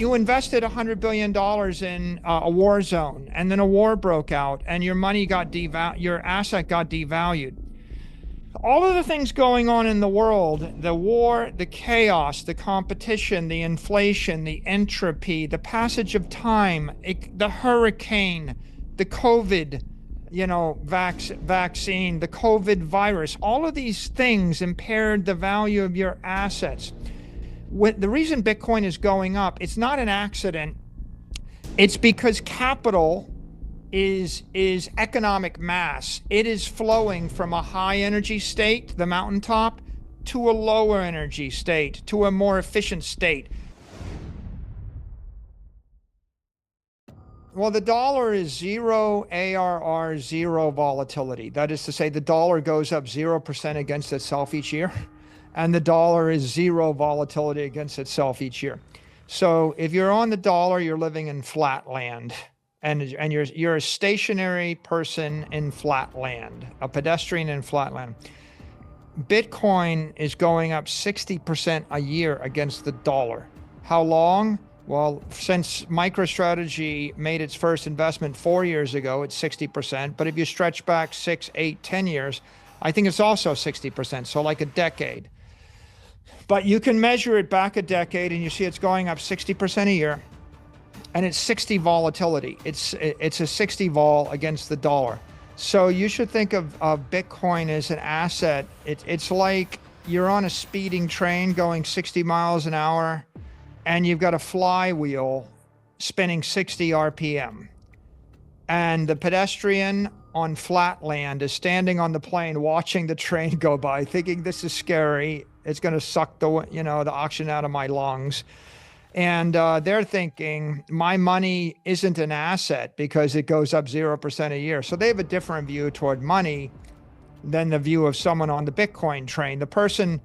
You invested $100 billion in a war zone, and then a war broke out, and your money got your asset got devalued. All of the things going on in the world, the war, the chaos, the competition, the inflation, the entropy, the passage of time, the hurricane, the COVID, vaccine, the COVID virus, all of these things impaired the value of your assets. The reason Bitcoin is going up, it's not an accident. It's because capital is economic mass. It is flowing from a high energy state, the mountaintop, to a lower energy state, to a more efficient state. Well, the dollar is zero ARR, zero volatility. That is to say, the dollar goes up 0% against itself each year, and the dollar is zero volatility against itself each year. So if you're on the dollar, you're living in flat land, and you're a stationary person in flat land, a pedestrian in flat land. Bitcoin is going up 60% a year against the dollar. How long? Well, since MicroStrategy made its first investment 4 years ago, it's 60%. But if you stretch back 6, 8, 10 years, I think it's also 60%. So like a decade. But you can measure it back a decade, and you see it's going up 60% a year. And it's 60 volatility. It's a 60 vol against the dollar. So you should think of Bitcoin as an asset. It's like you're on a speeding train going 60 miles an hour, and you've got a flywheel spinning 60 RPM. And the pedestrian on flat land is standing on the plane watching the train go by, thinking this is scary. It's going to suck the oxygen out of my lungs. And they're thinking, my money isn't an asset because it goes up 0% a year. So they have a different view toward money than the view of someone on the Bitcoin train. The person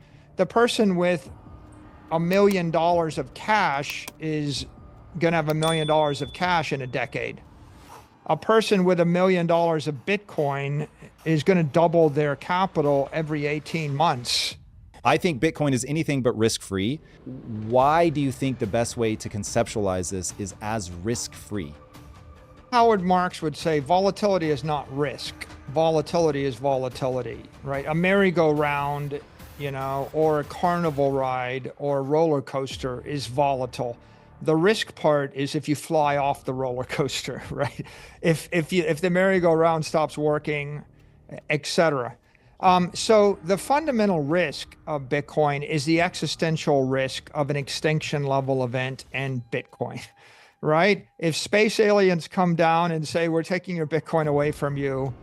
with $1 million of cash is going to have $1 million of cash in a decade. A person with $1 million of Bitcoin is going to double their capital every 18 months. I think Bitcoin is anything but risk-free. Why do you think the best way to conceptualize this is as risk-free? Howard Marks would say volatility is not risk. Volatility is volatility, right? A merry-go-round, or a carnival ride or a roller coaster is volatile. The risk part is if you fly off the roller coaster, right? If the merry-go-round stops working, etc. So the fundamental risk of Bitcoin is the existential risk of an extinction level event and Bitcoin, right? If space aliens come down and say, we're taking your Bitcoin away from you,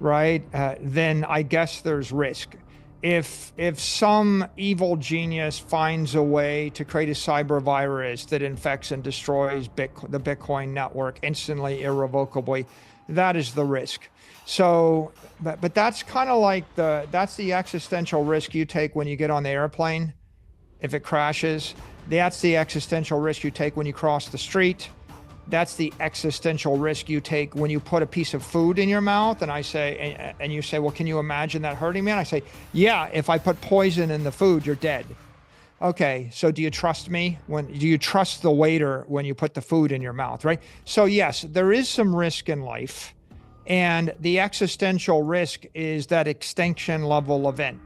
right? Then I guess there's risk. If some evil genius finds a way to create a cyber virus that infects and destroys the Bitcoin network instantly, irrevocably, that is the risk. So, but that's kind of like that's the existential risk you take when you get on the airplane. If it crashes, that's the existential risk you take when you cross the street. That's the existential risk you take when you put a piece of food in your mouth. And you say, well, can you imagine that hurting me? And I say, yeah, if I put poison in the food, you're dead. Okay, so do you trust me? Do you trust the waiter when you put the food in your mouth, right? So yes, there is some risk in life. And the existential risk is that extinction level event.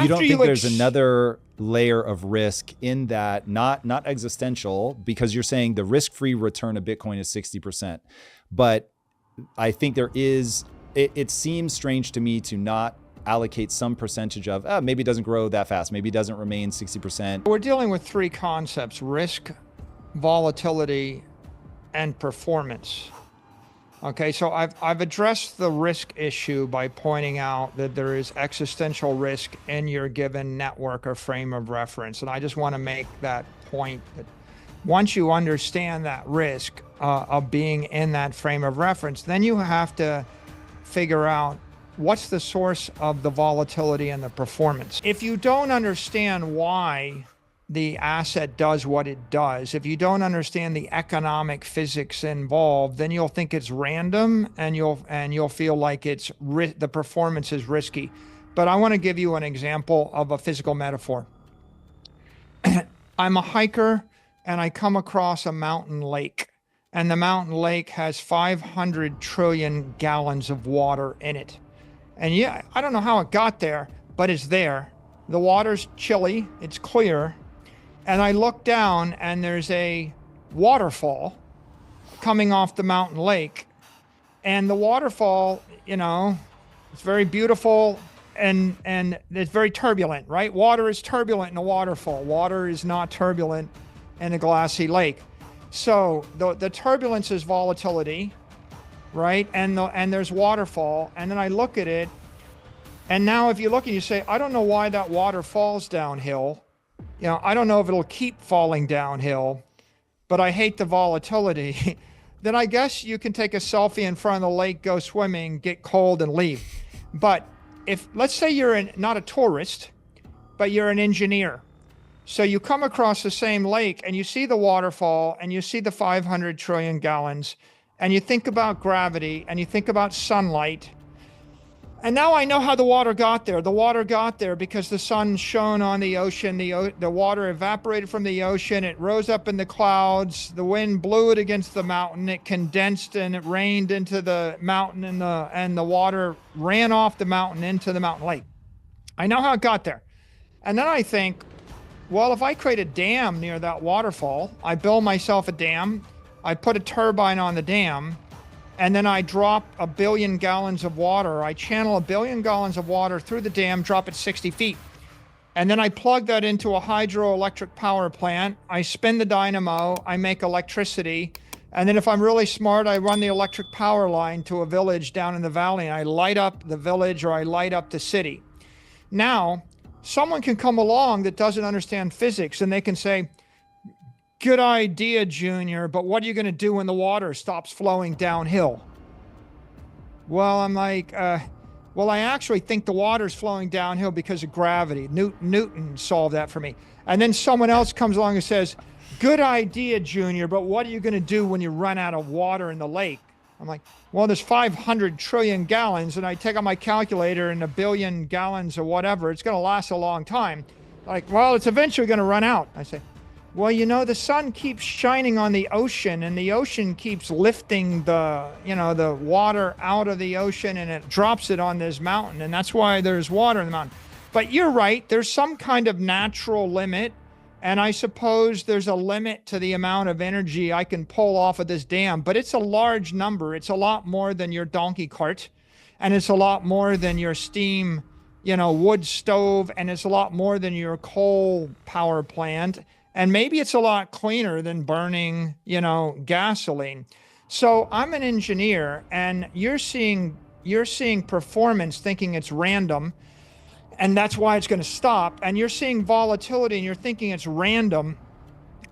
You don't think there's another layer of risk in that, not existential, because you're saying the risk-free return of Bitcoin is 60%. But I think there is, it seems strange to me to not allocate some percentage of, maybe it doesn't grow that fast. Maybe it doesn't remain 60%. We're dealing with three concepts: risk, volatility, and performance. Okay, so I've addressed the risk issue by pointing out that there is existential risk in your given network or frame of reference. And I just want to make that point that once you understand that risk of being in that frame of reference, then you have to figure out what's the source of the volatility and the performance. If you don't understand why the asset does what it does, if you don't understand the economic physics involved, then you'll think it's random and you'll feel like the performance is risky. But I want to give you an example of a physical metaphor. I'm a hiker and I come across a mountain lake. And the mountain lake has 500 trillion gallons of water in it. And yeah, I don't know how it got there, but it's there. The water's chilly, it's clear. And I look down and there's a waterfall coming off the mountain lake. And the waterfall, it's very beautiful and it's very turbulent, right? Water is turbulent in a waterfall. Water is not turbulent in a glassy lake. So the turbulence is volatility, right? And there's waterfall. And then I look at it, and now if you look and you say, I don't know why that water falls downhill. I don't know if it'll keep falling downhill, but I hate the volatility. Then I guess you can take a selfie in front of the lake, go swimming, get cold, and leave. But if, let's say you're not a tourist, but you're an engineer. So you come across the same lake and you see the waterfall and you see the 500 trillion gallons and you think about gravity and you think about sunlight. And now I know how the water got there. The water got there because the sun shone on the ocean. The water evaporated from the ocean. It rose up in the clouds. The wind blew it against the mountain. It condensed and it rained into the mountain, and the water ran off the mountain into the mountain lake. I know how it got there. And then I think, well, if I create a dam near that waterfall, I build myself a dam, I put a turbine on the dam, and then I drop 1 billion gallons of water. I channel 1 billion gallons of water through the dam, drop it 60 feet. And then I plug that into a hydroelectric power plant. I spin the dynamo, I make electricity. And then if I'm really smart, I run the electric power line to a village down in the valley, and I light up the village or I light up the city. Now, someone can come along that doesn't understand physics and they can say, good idea, Junior, but what are you going to do when the water stops flowing downhill? Well, I'm like, well, I actually think the water's flowing downhill because of gravity. Newton solved that for me. And then someone else comes along and says, good idea, Junior, but what are you going to do when you run out of water in the lake? I'm like, well, there's 500 trillion gallons, and I take out my calculator and 1 billion gallons or whatever. It's going to last a long time. Like, well, it's eventually going to run out. I say, well, the sun keeps shining on the ocean, and the ocean keeps lifting the water out of the ocean, and it drops it on this mountain, and that's why there's water in the mountain. But you're right. There's some kind of natural limit. And I suppose there's a limit to the amount of energy I can pull off of this dam, but it's a large number. It's a lot more than your donkey cart, and it's a lot more than your steam, wood stove, and it's a lot more than your coal power plant. And maybe it's a lot cleaner than burning, gasoline. So I'm an engineer, and you're seeing performance thinking it's random. And that's why it's going to stop. And you're seeing volatility and you're thinking it's random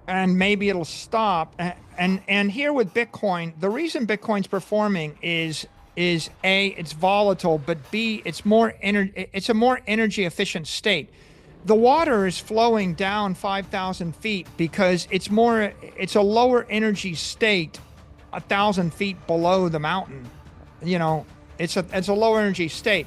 and maybe it'll stop. And here with Bitcoin, the reason Bitcoin's performing is A, it's volatile, but B, it's a more energy efficient state. The water is flowing down 5,000 feet because it's a lower energy state 1,000 feet below the mountain. It's a lower energy state.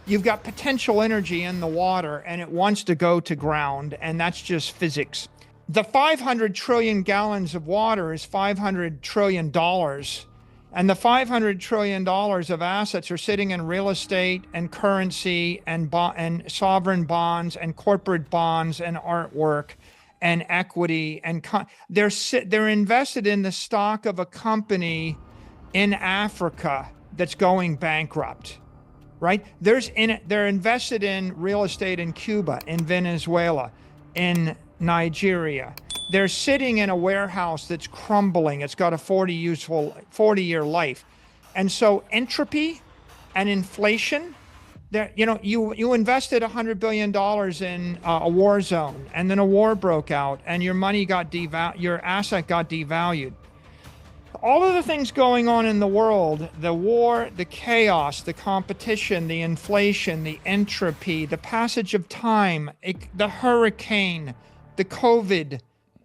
You've got potential energy in the water and it wants to go to ground, and that's just physics. The 500 trillion gallons of water is $500 trillion, and the $500 trillion of assets are sitting in real estate and currency and sovereign bonds and corporate bonds and artwork and equity, and they're invested in the stock of a company in Africa that's going bankrupt. Right? They're invested in real estate in Cuba, in Venezuela, in Nigeria. They're sitting in a warehouse that's crumbling. It's got a 40-year life. And so entropy and inflation, you invested $100 billion in a war zone, and then a war broke out, and your asset got devalued. All of the things going on in the world, the war, the chaos, the competition, the inflation, the entropy, the passage of time, the hurricane, the COVID,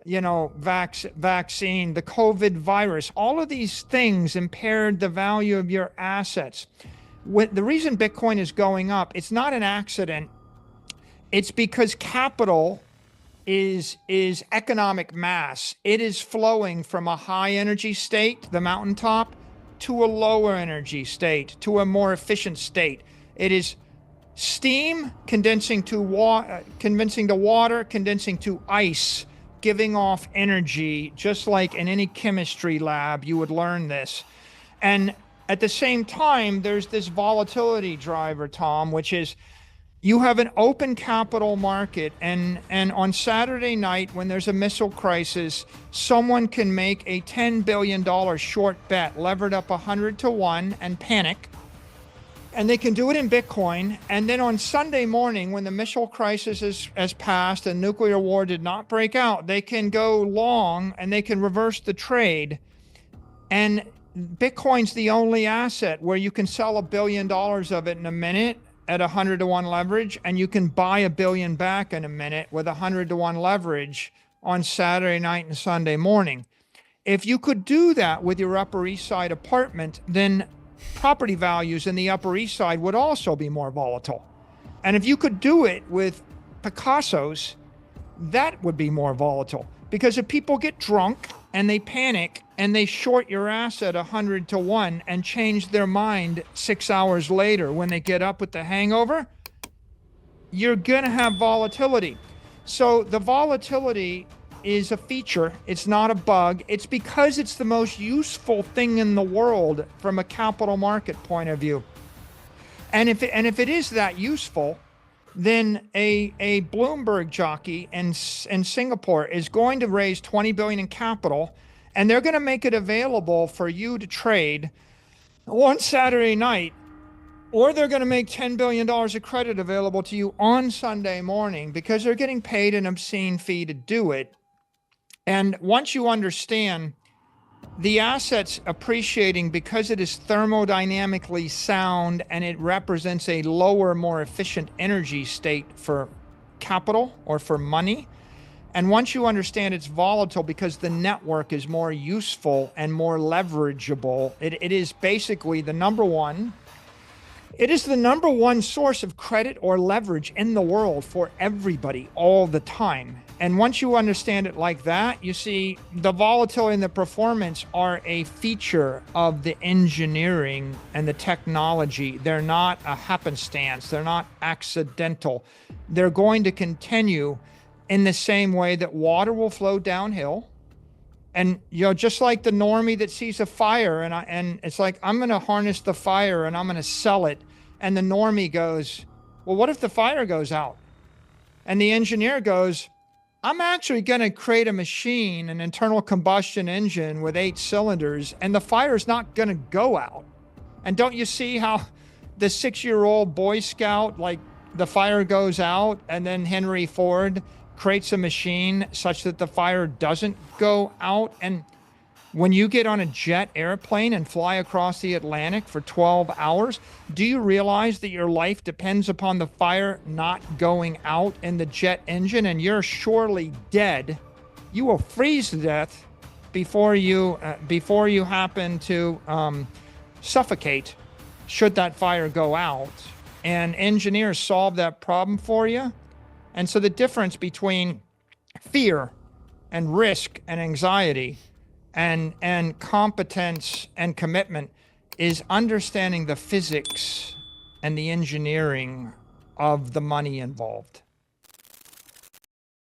vaccine, the COVID virus, all of these things impaired the value of your assets. The reason Bitcoin is going up, it's not an accident. It's because capital is economic mass. It is flowing from a high energy state, the mountaintop, to a lower energy state, to a more efficient state. It is steam condensing to water, condensing to ice, giving off energy, just like in any chemistry lab, you would learn this. And at the same time, there's this volatility driver, Tom, which is you have an open capital market, and on Saturday night when there's a missile crisis, someone can make a $10 billion short bet levered up 100 to 1 and panic, and they can do it in Bitcoin. And then on Sunday morning, when the missile crisis has passed and nuclear war did not break out, they can go long and they can reverse the trade. And Bitcoin's the only asset where you can sell $1 billion of it in a minute at 100 to 1 leverage, and you can buy $1 billion back in a minute with 100 to 1 leverage on Saturday night and Sunday morning. If you could do that with your Upper East Side apartment, then property values in the Upper East Side would also be more volatile. And if you could do it with Picasso's, that would be more volatile. Because if people get drunk and they panic and they short your asset 100 to 1 and change their mind 6 hours later when they get up with the hangover, you're going to have volatility. So the volatility is a feature. It's not a bug. It's because it's the most useful thing in the world from a capital market point of view. And if it is that useful, then a Bloomberg jockey in Singapore is going to raise $20 billion in capital, and they're going to make it available for you to trade on Saturday night, or they're going to make $10 billion of credit available to you on Sunday morning because they're getting paid an obscene fee to do it. And once you understand the asset's appreciating because it is thermodynamically sound and it represents a lower, more efficient energy state for capital or for money. And once you understand it's volatile because the network is more useful and more leverageable, it is basically the number one. It is the number one source of credit or leverage in the world for everybody all the time. And once you understand it like that, you see the volatility and the performance are a feature of the engineering and the technology. They're not a happenstance. They're not accidental. They're going to continue in the same way that water will flow downhill. And, just like the normie that sees a fire and it's like, I'm going to harness the fire and I'm going to sell it. And the normie goes, well, what if the fire goes out? And the engineer goes, I'm actually going to create a machine, an internal combustion engine with 8 cylinders, and the fire's not going to go out. And don't you see how the 6-year-old Boy Scout, like the fire goes out, and then Henry Ford creates a machine such that the fire doesn't go out? And when you get on a jet airplane and fly across the Atlantic for 12 hours, do you realize that your life depends upon the fire not going out in the jet engine, and you're surely dead? You will freeze to death before you happen to suffocate should that fire go out. And engineers solve that problem for you. And so the difference between fear and risk and anxiety and competence and commitment is understanding the physics and the engineering of the money involved.